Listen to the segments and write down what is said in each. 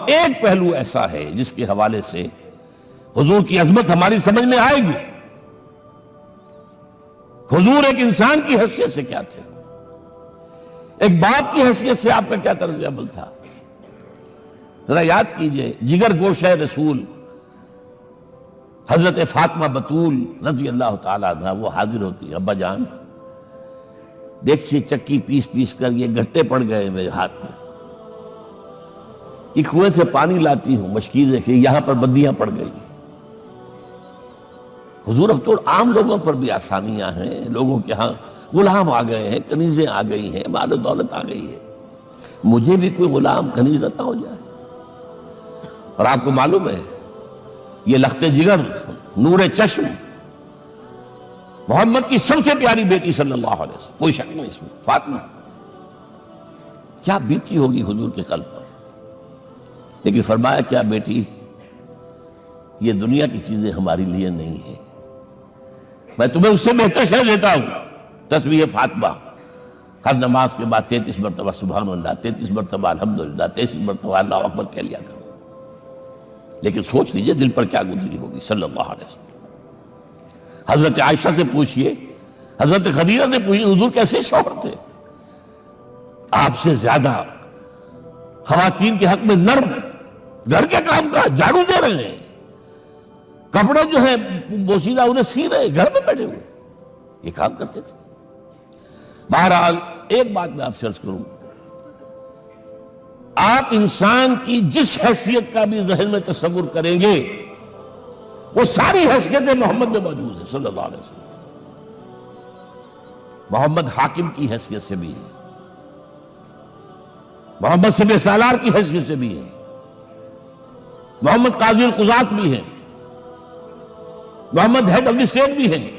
ایک پہلو ایسا ہے جس کے حوالے سے حضور کی عظمت ہماری سمجھ میں آئے گی. حضور ایک انسان کی حیثیت سے کیا تھے، ایک باپ کی حیثیت سے آپ کا کیا طرز عمل تھا. ذرا یاد کیجئے، جگر گوشہ رسول حضرت فاطمہ بطول رضی اللہ تعالیٰ عنہ وہ حاضر ہوتی، ابا جان دیکھیے چکی پیس پیس کر یہ گھٹے پڑ گئے میرے ہاتھ میں، یہ کنویں سے پانی لاتی ہوں، مشکیزیں کہ یہاں پر بندیاں پڑ گئی. حضور اب تو عام لوگوں پر بھی آسانیاں ہیں، لوگوں کے ہاں غلام آ گئے ہیں، کنیزیں آ گئی ہیں، مال و دولت آ گئی ہے، مجھے بھی کوئی غلام کنیز عطا ہو جائے. اور آپ کو معلوم ہے یہ لخت جگر نور چشم محمد کی سب سے پیاری بیٹی صلی اللہ علیہ وسلم، کوئی شک نہیں اس میں، فاطمہ کیا بیتی ہوگی حضور کے قلب پر. لیکن فرمایا کیا بیٹی، یہ دنیا کی چیزیں ہماری لیے نہیں ہیں، میں تمہیں اس سے بہتر شے دیتا ہوں. تسبیح فاطمہ ہر نماز کے بعد 33 مرتبہ سبحان اللہ، 33 مرتبہ الحمدللہ، 33 مرتبہ اللہ اکبر کہہ لیا کرو. لیکن سوچ لیجئے دل پر کیا گزری ہوگی صلی اللہ علیہ وسلم. حضرت عائشہ سے پوچھئے، حضرت خدیجہ سے پوچھئے حضور کیسے شوہر تھے، آپ سے زیادہ خواتین کے حق میں نرم، گھر کے کام کا جھاڑو دے رہے ہیں، کپڑے جو ہیں بوسیدہ انہیں سی رہے، گھر میں بیٹھے ہوئے یہ کام کرتے تھے. بہرحال ایک بات میں آپ سے عرض کروں، آپ انسان کی جس حیثیت کا بھی ذہن میں تصور کریں گے وہ ساری حیثیتیں محمد میں موجود ہیں صلی اللہ علیہ وسلم. محمد حاکم کی حیثیت سے بھی ہے، محمد سب سالار کی حیثیت سے بھی ہے، محمد قاضی القضات بھی ہیں، محمد ہیڈ آف دی اسٹیٹ بھی ہیں،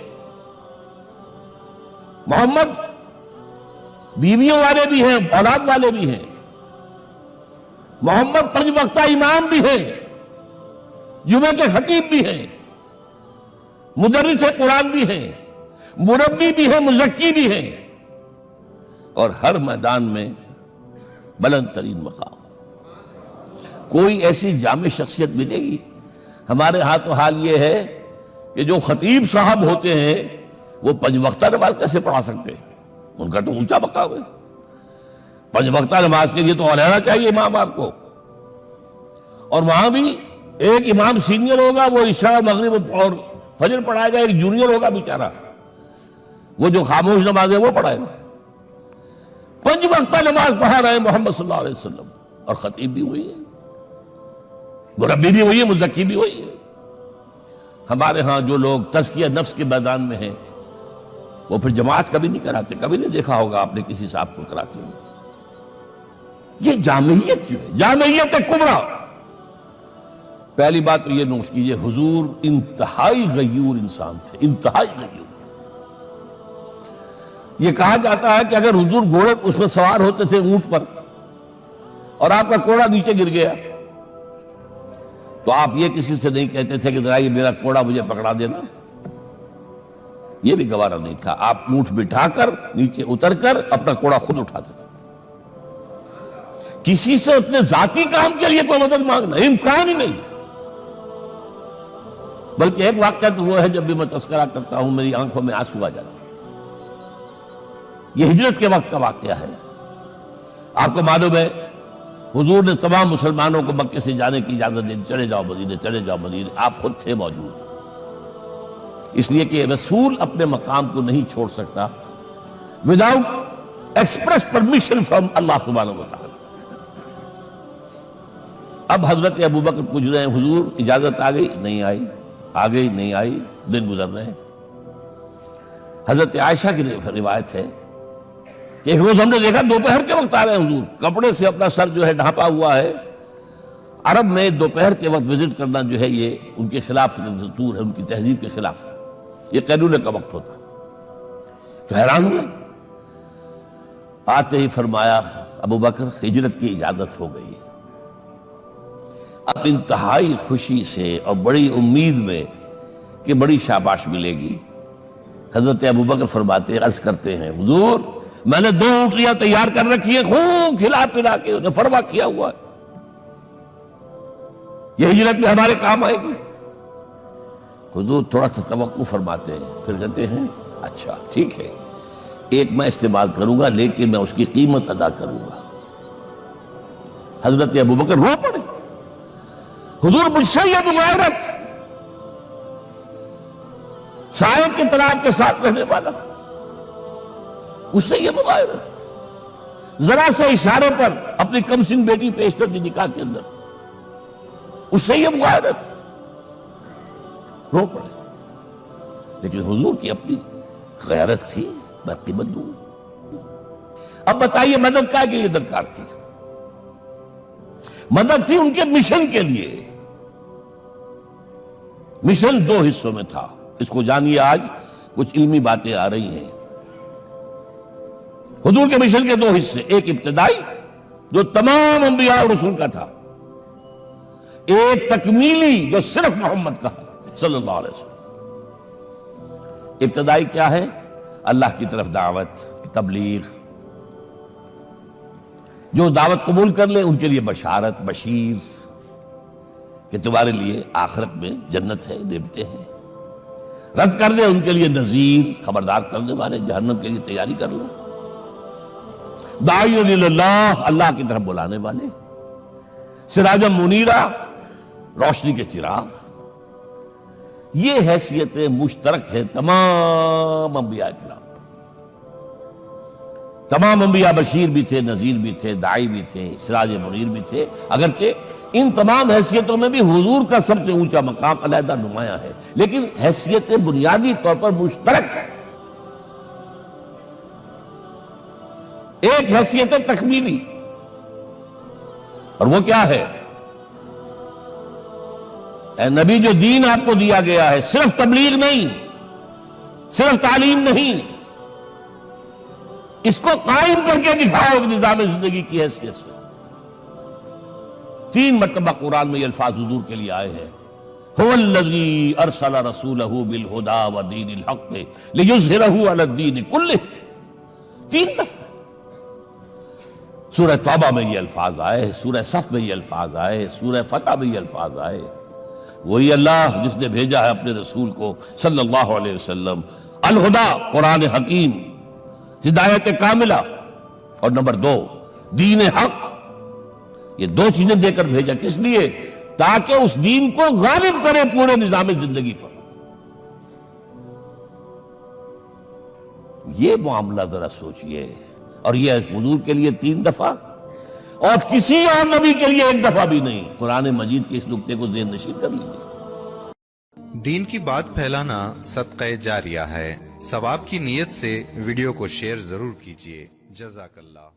محمد بیویوں والے بھی ہیں، اولاد والے بھی ہیں، محمد 5 وقتہ امام بھی ہیں، جمعہ کے خطیب بھی ہیں، مدرس قرآن بھی ہیں، مربی بھی ہیں، مزکی بھی ہیں، اور ہر میدان میں بلند ترین مقام. کوئی ایسی جامع شخصیت ملے گی؟ ہمارے ہاں تو حال یہ ہے کہ جو خطیب صاحب ہوتے ہیں وہ 5 وقتہ نماز کیسے پڑھا سکتے ہیں، ان کا تو اونچا مقام ہے. 5 وقتہ نماز کے لیے تو علیحدہ چاہیے امام آپ کو، اور وہاں بھی ایک امام سینئر ہوگا وہ عشاء مغرب اور فجر پڑھائے گا، ایک جونیئر ہوگا بیچارہ وہ جو خاموش نماز ہے وہ پڑھائے گا. 5 وقتہ نماز پڑھا رہے ہیں محمد صلی اللہ علیہ وسلم، اور خطیب بھی وہی ہے، مربی بھی وہی ہے، مزکی بھی وہی ہے. ہمارے ہاں جو لوگ تزکیہ نفس کے میدان میں ہیں وہ پھر جماعت کبھی نہیں کراتے، کبھی نہیں دیکھا ہوگا آپ نے کسی صاحب کو کراتے ہوئے. یہ جامعیت جو ہے، جامعیت کبریٰ. پہلی بات تو یہ نوٹ کیجئے، حضور انتہائی غیور انسان تھے، انتہائی غیور. یہ کہا جاتا ہے کہ اگر حضور گھوڑے اس میں سوار ہوتے تھے اونٹ پر اور آپ کا کوڑا نیچے گر گیا تو آپ یہ کسی سے نہیں کہتے تھے کہ ذرا یہ میرا کوڑا مجھے پکڑا دینا، یہ بھی گوارا نہیں تھا. آپ اونٹ بٹھا کر نیچے اتر کر اپنا کوڑا خود اٹھاتے تھے. کسی سے اپنے ذاتی کام کے لیے کوئی مدد مانگنا امکان ہی نہیں. بلکہ ایک واقعہ تو وہ ہے جب بھی میں تذکرہ کرتا ہوں میری آنکھوں میں آنسو آ جاتے ہیں. یہ ہجرت کے وقت کا واقعہ ہے. آپ کو معلوم ہے حضور نے تمام مسلمانوں کو مکے سے جانے کی اجازت دے دی، چلے جاؤ مدینے، چلے جاؤ مدینے. آپ خود تھے موجود، اس لیے کہ رسول اپنے مقام کو نہیں چھوڑ سکتا وداؤٹ ایکسپریس پرمیشن فرام اللہ سبحانہ و تعالی. اب حضرت ابوبکر پوچھ رہے ہیں حضور اجازت آ گئی نہیں آئی، آ گئی نہیں آئی، دن گزر رہے ہیں. حضرت عائشہ کی روایت ہے کہ ایک روز ہم نے دیکھا دوپہر کے وقت آ رہے ہیں حضور، کپڑے سے اپنا سر جو ہے ڈھانپا ہوا ہے. عرب میں دوپہر کے وقت وزٹ کرنا جو ہے یہ ان کے خلاف دستور ہے، ان کی تہذیب کے خلاف ہے، یہ قیلولے کا وقت ہوتا. تو حیران ہوئے. آتے ہی فرمایا ابوبکر ہجرت کی اجازت ہو گئی. اب انتہائی خوشی سے اور بڑی امید میں کہ بڑی شاباش ملے گی حضرت ابوبکر فرماتے ہیں، عرض کرتے ہیں حضور میں نے 2 اونٹیاں تیار کر رکھی ہیں، خوب کھلا پلا کے انہیں فرما کیا ہوا ہے. یہ ہجرت میں ہمارے کام آئے گی؟ حضور تھوڑا سا توقع فرماتے ہیں، پھر کہتے ہیں اچھا ٹھیک ہے، ایک میں استعمال کروں گا لیکن میں اس کی قیمت ادا کروں گا۔ حضرت ابوبکر رو پڑے، حضور مجھ سے یہ مغایرت، سائے کے تناب کے ساتھ رہنے والا، اس سے یہ مغایرت، ذرا سے اشارے پر اپنی کم سن بیٹی پیش کر دی نکاح کے اندر، اس سے یہ مغایرت، رو پڑے۔ لیکن حضور کی اپنی غیرت تھی، میں قیمت دوں۔ اب بتائیے مدد کا کے لیے درکار تھی؟ مدد تھی ان کے مشن کے لیے۔ مشن دو حصوں میں تھا، اس کو جانیے، آج کچھ علمی باتیں آ رہی ہیں۔ حضور کے مشن کے دو حصے، ایک ابتدائی جو تمام انبیاء اور رسول کا تھا، ایک تکمیلی جو صرف محمد کا صلی اللہ علیہ وسلم۔ ابتدائی کیا ہے؟ اللہ کی طرف دعوت، تبلیغ۔ جو دعوت قبول کر لے ان کے لیے بشارت، بشیر کہ تمہارے لیے آخرت میں جنت ہے، نعمتیں ہیں۔ رد کر دے ان کے لیے نذیر، خبردار کرنے والے، جہنم کے لیے تیاری کر لو۔ داعی اللہ، اللہ کی طرف بلانے والے، سراجا منیرا، روشنی کے چراغ۔ یہ حیثیتیں مشترک ہیں تمام انبیاء کرام۔ تمام انبیاء بشیر بھی تھے، نذیر بھی تھے، داعی بھی تھے، سراج منیر بھی تھے، اگرچہ ان تمام حیثیتوں میں بھی حضور کا سب سے اونچا مقام علیحدہ نمایاں ہے، لیکن حیثیتیں بنیادی طور پر مشترک ہیں۔ ایک حیثیت تکمیلی، اور وہ کیا ہے؟ اے نبی، جو دین آپ کو دیا گیا ہے صرف تبلیغ نہیں، صرف تعلیم نہیں، اس کو قائم کر کے دکھاؤ ایک نظام زندگی کی حیثیت سے۔ 3 مرتبہ قرآن میں یہ الفاظ حضور کے لیے آئے ہیں، هو الذی ارسل رسولہ بالہدی ودین الحق لیظہرہ علی الدین کلہ۔ 3 دفعہ سورہ توبہ میں یہ الفاظ آئے، سورہ صف میں یہ الفاظ آئے، سورہ فتح میں یہ الفاظ آئے۔ وہی اللہ جس نے بھیجا ہے اپنے رسول کو صلی اللہ علیہ وسلم، الہدا، قرآن حکیم، ہدایت کاملہ، اور نمبر 2 دین حق۔ یہ 2 چیزیں دے کر بھیجا، کس لیے؟ تاکہ اس دین کو غالب کرے پورے نظام زندگی پر۔ یہ معاملہ ذرا سوچئے، اور یہ حضور کے لیے 3 دفعہ، اور کسی اور نبی کے لیے 1 دفعہ بھی نہیں۔ قرآن مجید کے اس نقطے کو ذہن نشین کر لیجیے۔ دین کی بات پھیلانا صدقہ جاریہ ہے، ثواب کی نیت سے ویڈیو کو شیئر ضرور کیجیے۔ جزاک اللہ۔